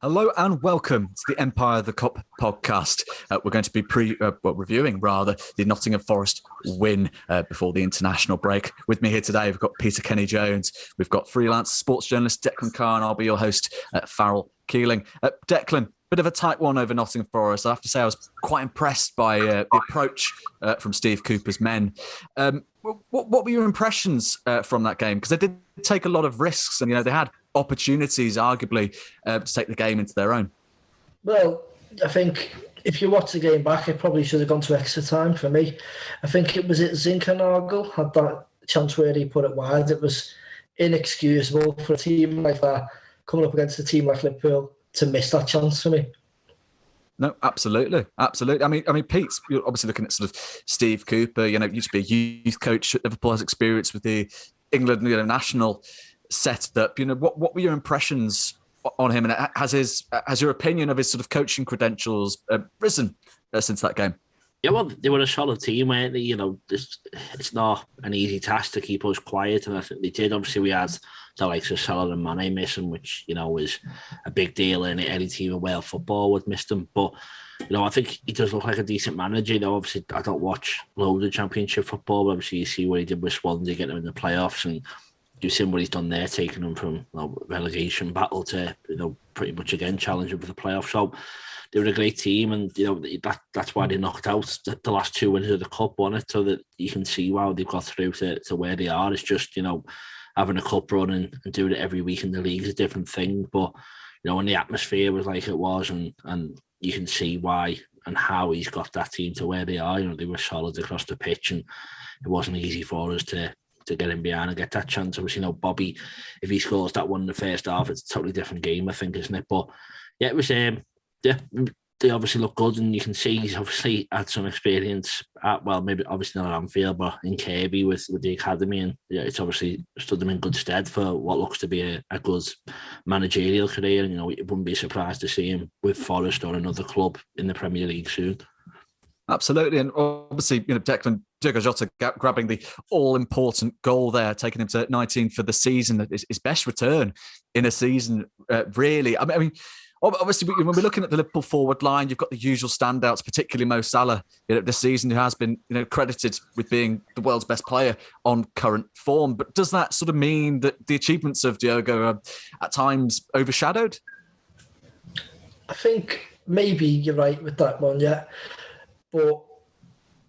Hello and welcome to the Empire of the Kop Podcast. We're going to be reviewing the Nottingham Forest win before the international break. With me here today, we've got Peter Kenny-Jones, we've got freelance sports journalist Declan Carr, and I'll be your host, Farrell Keeling. Declan, bit of a tight one over Nottingham Forest. I have to say I was quite impressed by the approach from Steve Cooper's men. What were your impressions from that game? Because they did take a lot of risks, and they had opportunities, arguably, to take the game into their own. Well, I think if you watch the game back, it probably should have gone to extra time for me. I think it was Zinke had that chance where he put it wide. It was inexcusable for a team like that coming up against a team like Liverpool to miss that chance for me. No, absolutely. I mean, Pete, you're obviously looking at sort of Steve Cooper. Used to be a youth coach at Liverpool, has experience with the England national setup. What were your impressions on him, and has your opinion of his sort of coaching credentials risen since that game? Yeah, well, they were a solid team, weren't they? It's not an easy task to keep us quiet, and I think they did. Obviously, we had the likes of Salah and Mane missing, which was a big deal, and any team in Wales football would miss them. But I think he does look like a decent manager. Obviously, I don't watch loads of Championship football, but obviously you see what he did with Swansea, getting them in the playoffs, and you've seen what he's done there, taking them from relegation battle to pretty much again challenging for the playoffs. So they were a great team, and that's why they knocked out the last two winners of the cup on it, so that you can see how they've got through to where they are. It's just having a cup run and doing it every week in the league is a different thing. But when the atmosphere was like it was, and you can see why and how he's got that team to where they are. They were solid across the pitch, and it wasn't easy for us to get in behind and get that chance. Obviously, Bobby, if he scores that one in the first half, it's a totally different game, I think, isn't it? But yeah, it was they obviously look good, and you can see he's obviously had some experience at, well, maybe obviously not at Anfield, but in Kirby with the academy, and it's obviously stood them in good stead for what looks to be a good managerial career. And it wouldn't be surprised to see him with Forest or another club in the Premier League soon. Absolutely, and obviously, Declan, Diogo Jota grabbing the all-important goal there, taking him to 19 for the season, his best return in a season, really. I mean, obviously, when we're looking at the Liverpool forward line, you've got the usual standouts, particularly Mo Salah, this season, who has been, credited with being the world's best player on current form. But does that sort of mean that the achievements of Diogo are at times overshadowed? I think maybe you're right with that one, yeah. But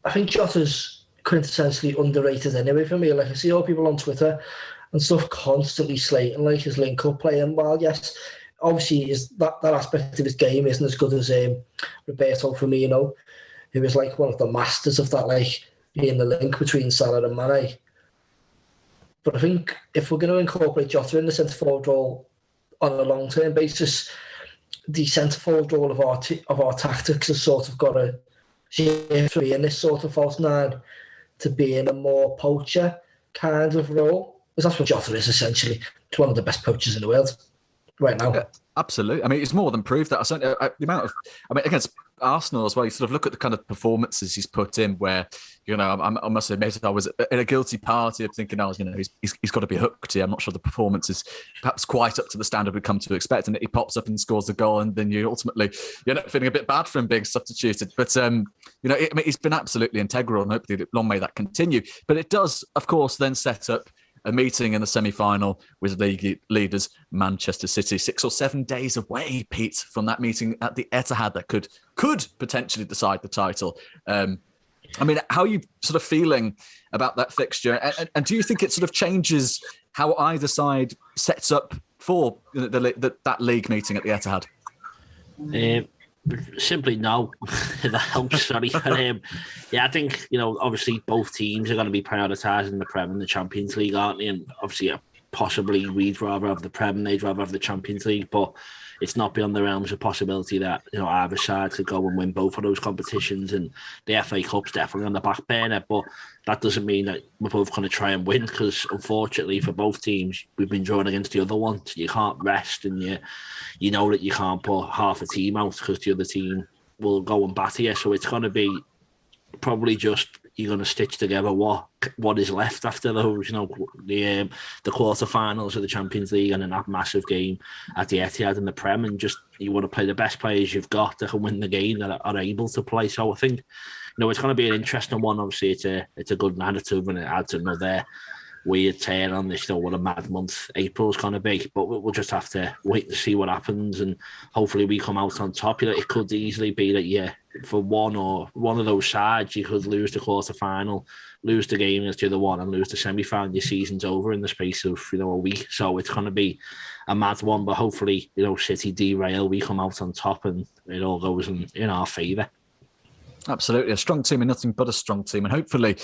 I think Jota's quintessentially underrated anyway for me. Like, I see all people on Twitter and stuff constantly slating like his link-up play. And while, yes, obviously that aspect of his game isn't as good as Roberto Firmino, who is like one of the masters of that, like being the link between Salah and Mane. But I think if we're going to incorporate Jota in the centre-forward role on a long-term basis, the centre-forward role of our tactics has sort of got to shift from being this sort of false nine to being a more poacher kind of role. Because that's what Jota is, essentially. He's one of the best poachers in the world right now. Absolutely. I mean, it's more than proved that. The amount of, against Arsenal as well, you sort of look at the kind of performances he's put in where, I must admit, I was in a guilty party of thinking, he's got to be hooked here. I'm not sure the performance is perhaps quite up to the standard we've come to expect. And he pops up and scores the goal, and then you're not feeling a bit bad for him being substituted. But, he's been absolutely integral, and hopefully long may that continue. But it does, of course, then set up a meeting in the semi-final with league leaders Manchester City, 6 or 7 days away, Pete, from that meeting at the Etihad that could potentially decide the title. How are you sort of feeling about that fixture? And do you think it sort of changes how either side sets up for that league meeting at the Etihad? Simply no. That helps. Sorry. Yeah, I think obviously both teams are going to be prioritising the Prem and the Champions League, aren't they? And obviously, possibly we'd rather have the Prem and they'd rather have the Champions League, but it's not beyond the realms of possibility that either side could go and win both of those competitions, and the FA Cup's definitely on the back burner. But that doesn't mean that we're both going to try and win, because unfortunately for both teams, we've been drawn against the other one. So you can't rest, and you know that you can't put half a team out because the other team will go and batter you. So it's going to be probably just you're going to stitch together what is left after those, the quarterfinals of the Champions League and then that massive game at the Etihad and the Prem, and just you want to play the best players you've got that can win the game, that are able to play. So I think it's going to be an interesting one. Obviously, it's a good narrative, and it adds another weird turn on this. What a mad month April's going to be, but we'll just have to wait to see what happens, and hopefully we come out on top. It could easily be that for one of those sides, you could lose the quarter final, lose the game against the other one, and lose the semi final. Your season's over in the space of a week, so it's going to be a mad one. But hopefully, City derail, we come out on top, and it all goes in our favour. Absolutely. A strong team and nothing but a strong team. And hopefully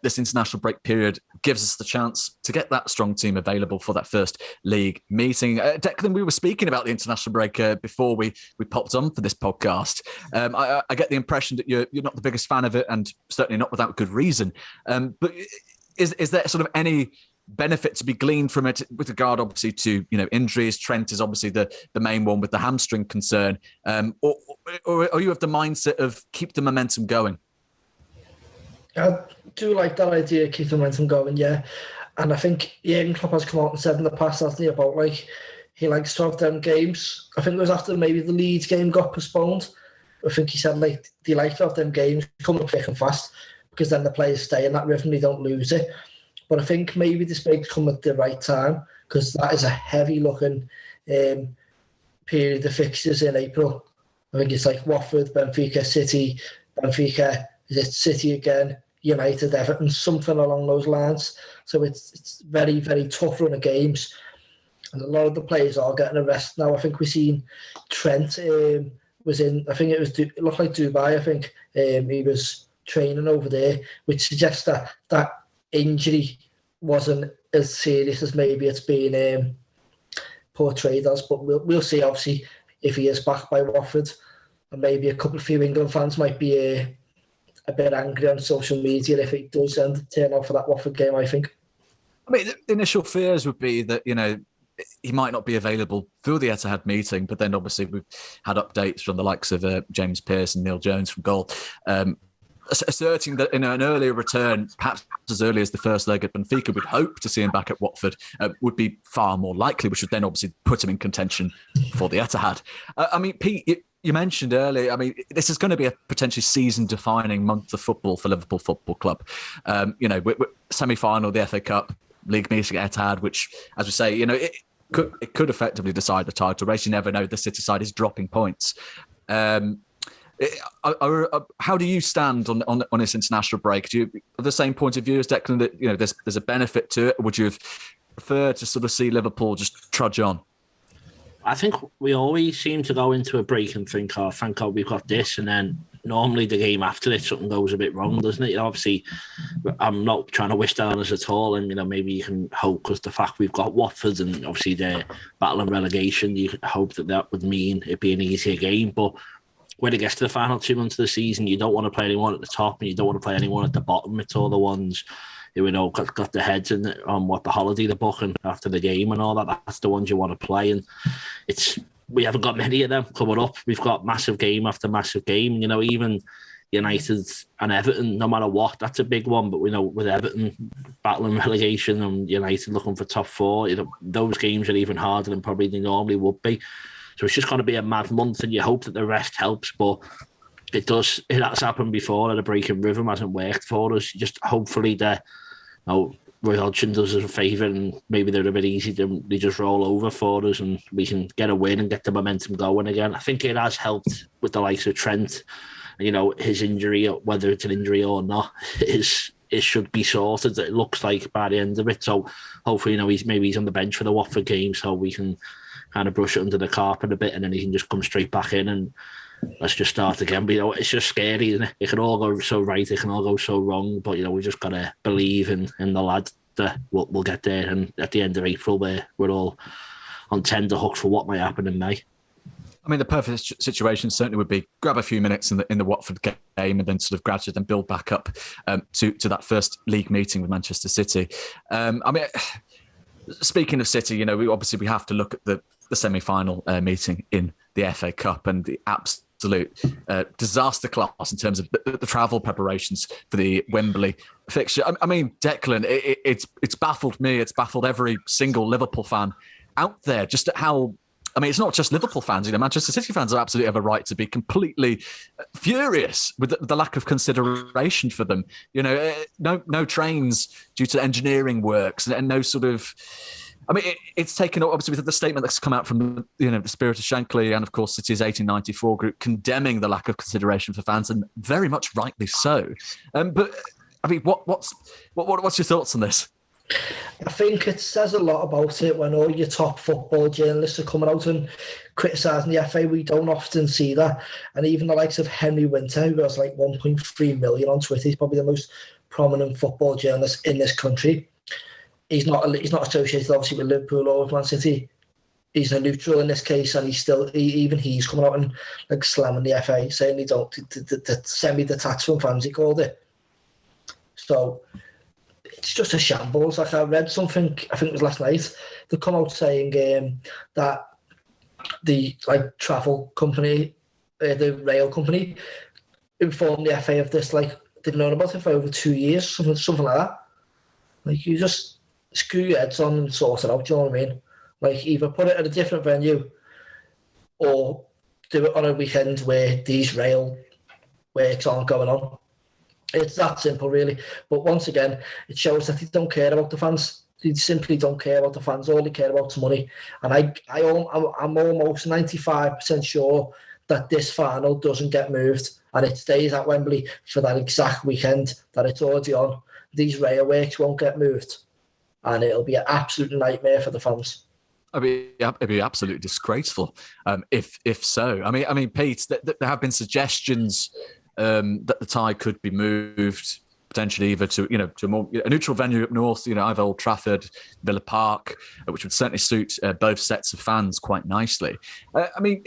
this international break period gives us the chance to get that strong team available for that first league meeting. Declan, we were speaking about the international break before we popped on for this podcast. I get the impression that you're not the biggest fan of it, and certainly not without good reason. But is there sort of any benefit to be gleaned from it with regard, obviously, to injuries? Trent is obviously the main one with the hamstring concern, or are you of the mindset of keep the momentum going? I do like that idea, keep the momentum going, yeah. And I think Jurgen Klopp has come out and said in the past, hasn't he, about he likes to have them games. I think it was after maybe the Leeds game got postponed. I think he said they like to have them games come up thick and fast, because then the players stay in that rhythm, they don't lose it. But I think maybe this break's come at the right time, because that is a heavy-looking period of fixtures in April. I think it's like Watford, Benfica, City, Benfica, is it City again, United, Everton, something along those lines. So it's very, very tough run of games. And a lot of the players are getting a rest now. I think we've seen Trent was in, I think it looked like Dubai, I think. He was training over there, which suggests that injury wasn't as serious as maybe it's been portrayed as, but we'll see. Obviously, if he is back by Watford, and maybe a few England fans might be a bit angry on social media if it does turn out for that Watford game, I think. I mean, the initial fears would be that he might not be available for the Etihad meeting, but then obviously we've had updates from the likes of James Pearce and Neil Jones from goal, asserting that in an earlier return, perhaps as early as the first leg at Benfica, we'd hope to see him back at Watford, would be far more likely, which would then obviously put him in contention for the Etihad. I mean, Pete, you mentioned earlier, I mean, this is going to be a potentially season-defining month of football for Liverpool Football Club. Semi-final, the FA Cup, league meeting at Etihad, which, as we say, it could effectively decide the title race. You never know. The City side is dropping points. How do you stand on this international break? Do you have the same point of view as Declan, that there's a benefit to it? Or would you have preferred to sort of see Liverpool just trudge on? I think we always seem to go into a break and think, oh, thank God we've got this, and then normally the game after it, something goes a bit wrong, doesn't it? Obviously, I'm not trying to wish that on us at all, and maybe you can hope, because the fact we've got Watford and obviously they're battling relegation, you hope that would mean it'd be an easier game, but when it gets to the final 2 months of the season, you don't want to play anyone at the top and you don't want to play anyone at the bottom. It's all the ones who got their heads on what the holiday they're booking after the game and all that. That's the ones you want to play, and we haven't got many of them coming up. We've got massive game after massive game. Even United and Everton, no matter what, that's a big one. But we know with Everton battling relegation and United looking for top four, those games are even harder than probably they normally would be. So it's just going to be a mad month, and you hope that the rest helps, but it has happened before, and a break in rhythm hasn't worked for us. Just hopefully Roy Hodgson does us a favour, and maybe they're a bit easy, they just roll over for us and we can get a win and get the momentum going again. I think it has helped with the likes of Trent. His injury, whether it's an injury or not, it should be sorted. It looks like by the end of it. So hopefully, he's on the bench for the Watford game, so we can kind of brush it under the carpet a bit, and then he can just come straight back in and let's just start again. But it's just scary, isn't it? It can all go so right, it can all go so wrong. But we just gotta believe in the lad that we'll get there. And at the end of April, we're all on tender hook for what might happen in May. I mean, the perfect situation certainly would be grab a few minutes in the Watford game and then sort of gradually then build back up to that first league meeting with Manchester City. I mean, speaking of City, we have to look at the semi-final meeting in the FA Cup and the absolute absolute disaster class in terms of the travel preparations for the Wembley fixture. I mean, Declan, it's baffled me. It's baffled every single Liverpool fan out there just at how. I mean, it's not just Liverpool fans. Manchester City fans have absolutely have a right to be completely furious with the lack of consideration for them. No trains due to engineering works and no sort of. I mean, it's taken obviously with the statement that's come out from the Spirit of Shankly and of course City's 1894 group condemning the lack of consideration for fans, and very much rightly so. But I mean, what's your thoughts on this? I think it says a lot about it when all your top football journalists are coming out and criticising the FA. We don't often see that. And even the likes of Henry Winter, who has like 1.3 million on Twitter, he's probably the most prominent football journalist in this country. He's not associated obviously with Liverpool or with Man City. He's a neutral in this case, and he's coming out and like slamming the FA, saying they don't semi-detached from fans, he called it. So it's just a shambles. Like I read something, I think it was last night, they come out saying that the travel company, the rail company, informed the FA of this. Like they've known about it for over 2 years, something like that. Like you just screw your heads on and sort it out. Do you know what I mean? Like either put it at a different venue, or do it on a weekend where these rail works aren't going on. It's that simple, really. But once again, it shows that they don't care about the fans. They simply don't care about the fans. All they care about is money. And I'm almost 95% sure that this final doesn't get moved and it stays at Wembley for that exact weekend that it's already on. These rail works won't get moved, and it'll be an absolute nightmare for the fans. It'd be absolutely disgraceful if so. I mean, Pete, there have been suggestions that the tie could be moved potentially either to a neutral venue up north, either Old Trafford, Villa Park, which would certainly suit both sets of fans quite nicely. I mean,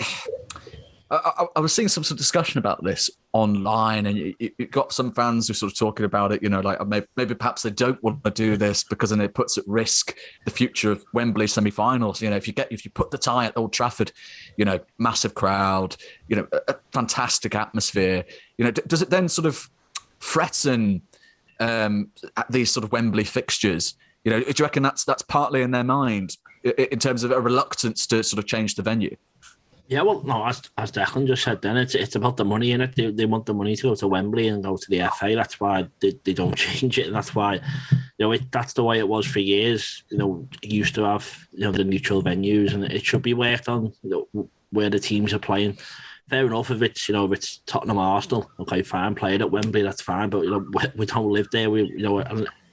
I was seeing some sort of discussion about this online, and you got some fans who are sort of talking about it, like maybe perhaps they don't want to do this because then it puts at risk the future of Wembley semi-finals. If you put the tie at Old Trafford, massive crowd, a fantastic atmosphere, does it then sort of threaten these sort of Wembley fixtures? Do you reckon that's partly in their mind in terms of a reluctance to sort of change the venue? Yeah, well, no, as Declan just said then, it's about the money in it. They want the money to go to Wembley and go to the FA. That's why they don't change it. And that's why, that's the way it was for years. It used to have, the neutral venues, and it should be worked on, where the teams are playing. Fair enough if it's, if it's Tottenham Arsenal, okay, fine, play it at Wembley, that's fine. But, we don't live there.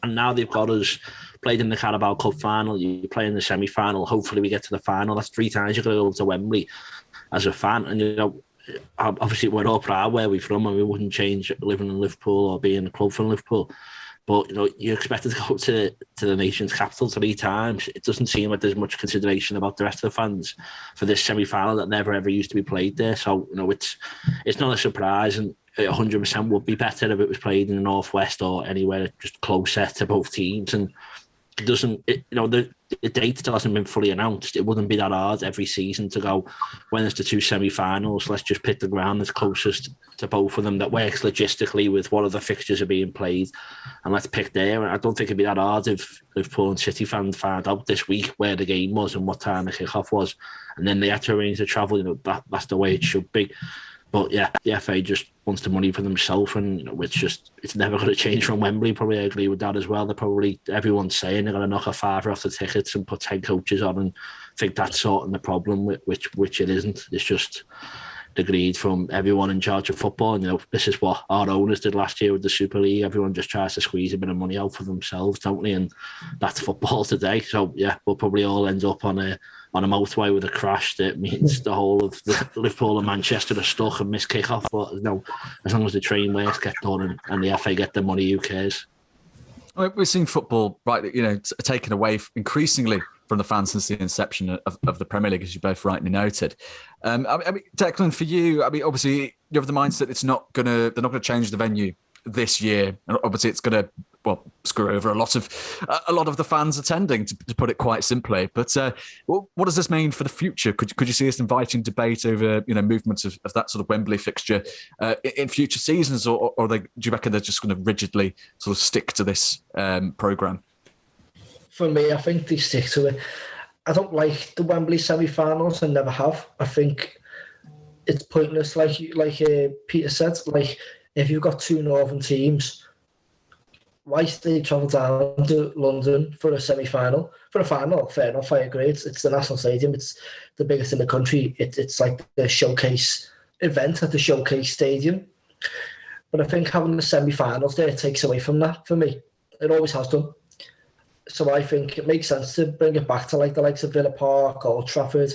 And now they've got us played in the Carabao Cup final, you play in the semi-final, hopefully we get to the final. That's 3 times you're going to go to Wembley as a fan. And, obviously we're all proud where we're from, and we wouldn't change living in Liverpool or being a club from Liverpool. But, you're expected to go to the nation's capital 3 times. It doesn't seem like there's much consideration about the rest of the fans for this semi-final that never ever used to be played there. So, it's not a surprise, and 100% would be better if it was played in the Northwest or anywhere just closer to both teams. And it doesn't, the date still hasn't been fully announced. It wouldn't be that hard every season to go, when there's the 2 semi-finals, let's just pick the ground that's closest to both of them, that works logistically with what other fixtures are being played, and let's pick there. And I don't think it'd be that hard if Liverpool and City fans found out this week where the game was and what time the kickoff was, and then they had to arrange the travel. That's the way it should be. But yeah, the FA just wants the money for themselves, and it's never going to change from Wembley. Probably I agree with that as well. Everyone's saying they're going to knock a fiver off the tickets and put 10 coaches on, and think that's sorting the problem, which it isn't. It's just the greed from everyone in charge of football. And this is what our owners did last year with the Super League. Everyone just tries to squeeze a bit of money out for themselves, don't they? And that's football today. So yeah, we'll probably all end up on a motorway with a crash that means the whole of the Liverpool and Manchester are stuck and miss kick-off. But as long as the train works, get done, and the FA get the money, who cares? We're seeing football, right, taken away increasingly from the fans since the inception of the Premier League, as you both rightly noted. I mean, Declan, for you, obviously you have the mindset they're not going to change the venue this year, and obviously it's going to screw over a lot of the fans attending, to put it quite simply. But what does this mean for the future? Could you see us inviting debate over movements of that sort of Wembley fixture in future seasons, or do you reckon they're just going to rigidly sort of stick to this programme? For me, I think they stick to it. I don't like the Wembley semi-finals, and never have. I think it's pointless, like Peter said. Like, if you've got two northern teams, why they travel down to London for a semi-final? For a final, fair enough, I agree. It's the National Stadium. It's the biggest in the country. It's like the showcase event at the showcase stadium. But I think having the semi-finals there takes away from that for me. It always has done. So I think it makes sense to bring it back to like the likes of Villa Park, Old Trafford,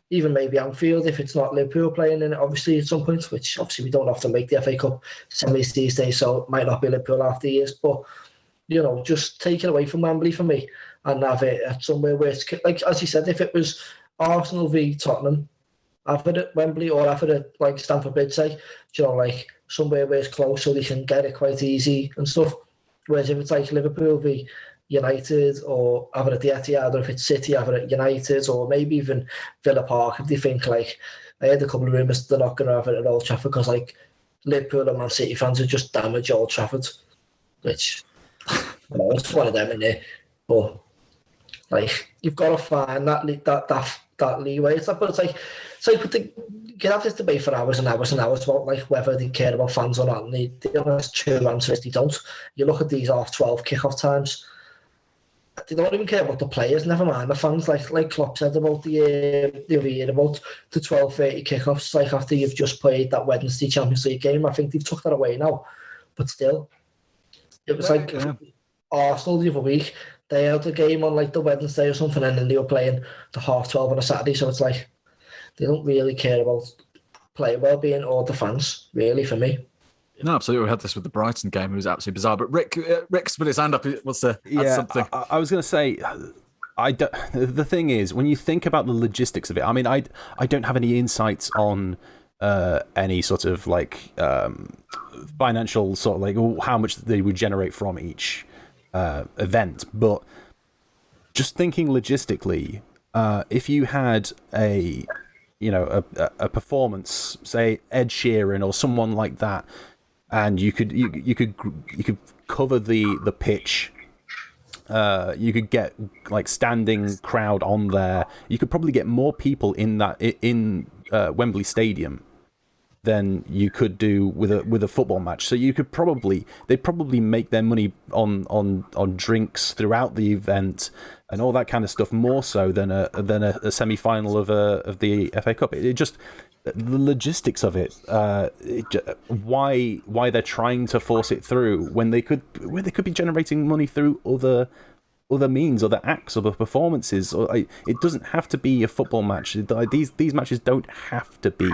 even maybe Anfield if it's not Liverpool playing in it, obviously, at some point, which obviously we don't often make the FA Cup semis these days, so it might not be Liverpool after years. But, just take it away from Wembley for me and have it at somewhere where it's, like, as you said, if it was Arsenal v Tottenham, have it at Wembley or have it at, like, Stamford Bridge, say, like, somewhere where it's close so they can get it quite easy and stuff. Whereas if it's like Liverpool v United, or have it at the Etihad, or if it's City, have it at United, or maybe even Villa Park, if they think, like, I heard a couple of rumours they're not going to have it at Old Trafford because, like, Liverpool and Man City fans would just damage Old Trafford, which, it's one of them in there. But, like, you've got to find that leeway. It's like you can have this debate for hours and hours and hours about, like, whether they care about fans or not, and the honest true answer is they don't. You look at these half-12 kickoff times, they don't even care about the players, never mind the fans. Like Klopp said about the other year about the 12:30 kickoffs, like after you've just played that Wednesday Champions League game. I think they've took that away now, but still, it was Arsenal the other week. They had a game on like the Wednesday or something, and then they were playing the 12:30 on a Saturday. So it's like they don't really care about player well-being or the fans, really, for me. No, absolutely. We had this with the Brighton game. It was absolutely bizarre. But Rick's put his hand up. He wants to add something. I was going to say, the thing is, when you think about the logistics of it, I mean, I don't have any insights on any sort of like financial sort of like how much they would generate from each event. But just thinking logistically, if you had a performance, say Ed Sheeran or someone like that, and you could cover the pitch, you could get like standing crowd on there. You could probably get more people in Wembley Stadium than you could do with a football match. So they'd probably make their money on drinks throughout the event and all that kind of stuff more so than a semi-final of the FA Cup. It just, the logistics of it, why they're trying to force it through when they could be generating money through other means, other acts, other performances. It doesn't have to be a football match. These matches don't have to be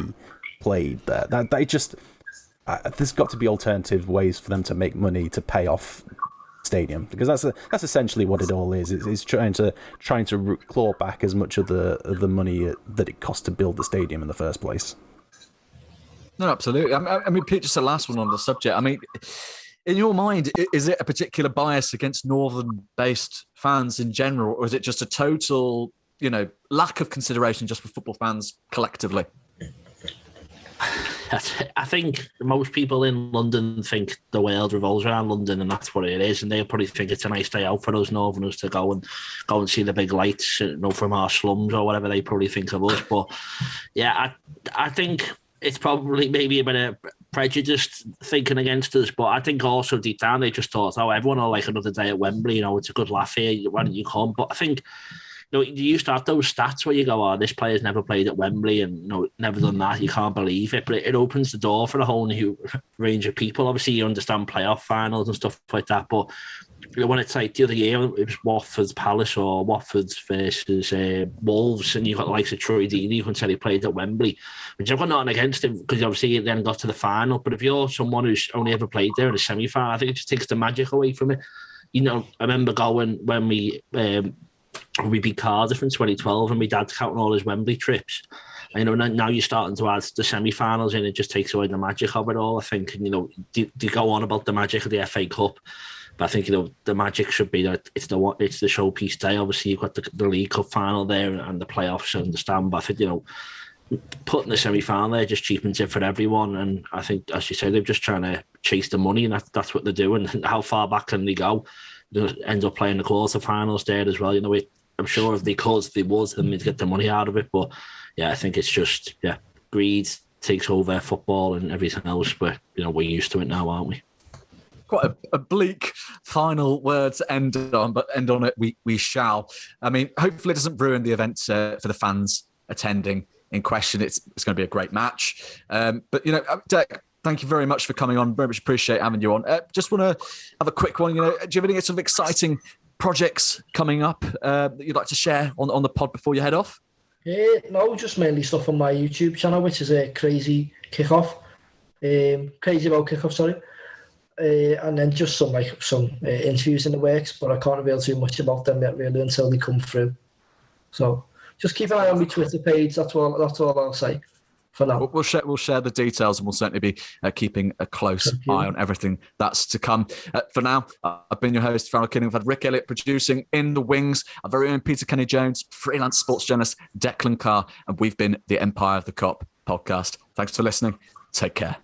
played there. There's got to be alternative ways for them to make money to pay off stadium, because that's essentially what it all is. It's trying to claw back as much of the money that it cost to build the stadium in the first place. No, absolutely. I mean, Pete, just the last one on the subject. I mean, in your mind, is it a particular bias against northern-based fans in general, or is it just a total, lack of consideration just for football fans collectively? I think most people in London think the world revolves around London, and that's what it is. And they'll probably think it's a nice day out for those northerners to go and see the big lights, from our slums or whatever they probably think of us. But yeah, I think it's probably maybe a bit of prejudiced thinking against us. But I think also deep down they just thought, everyone will like another day at Wembley. It's a good laugh here. Why don't you come? But I think, you used to have those stats where you go, this player's never played at Wembley and never done that. You can't believe it. But it opens the door for a whole new range of people. Obviously, you understand playoff finals and stuff like that. But when it's like the other year, it was Watford's Palace or Watford's versus Wolves, and you got the likes of Troy Deeney, who said he played at Wembley, which I've got nothing against him because obviously he then got to the final. But if you're someone who's only ever played there in a semi-final, I think it just takes the magic away from it. I remember going when we beat Cardiff in 2012 and my dad's counting all his Wembley trips. You know, now you're starting to add the semi-finals in. It just takes away the magic of it all, I think. And, you know, they go on about the magic of the FA Cup, but I think, you know, the magic should be that it's the showpiece day. Obviously, you've got the League Cup final there and the playoffs, I understand. But I think, you know, putting the semi-final there just cheapens it for everyone. And I think, as you say, they're just trying to chase the money, and that's what they're doing. How far back can they go? They'll end up playing the quarter-finals there as well. You know, I'm sure if they could, they would, then they'd get the money out of it. But yeah, I think it's just, greed takes over football and everything else. But, you know, we're used to it now, aren't we? Quite a bleak final word to end on, but end on it we shall. I mean, hopefully it doesn't ruin the event for the fans attending in question. It's going to be a great match. But, you know, Dec, thank you very much for coming on. Very much appreciate having you on. Just want to have a quick one. You know, do you have any sort of exciting projects coming up that you'd like to share on the pod before you head off? No, just mainly stuff on my YouTube channel, which is a Crazy About Kickoff, sorry. And then just some interviews in the works, but I can't reveal too much about them yet really until they come through. So just keep an eye on my Twitter page. That's all I'll say for now. We'll share the details, and we'll certainly be keeping a close eye on everything that's to come. For now, I've been your host, Farrell Kinning. I've had Rick Elliott producing in the wings, our very own Peter Kenny-Jones, freelance sports journalist Declan Carr, and we've been the Empire of the Kop podcast. Thanks for listening. Take care.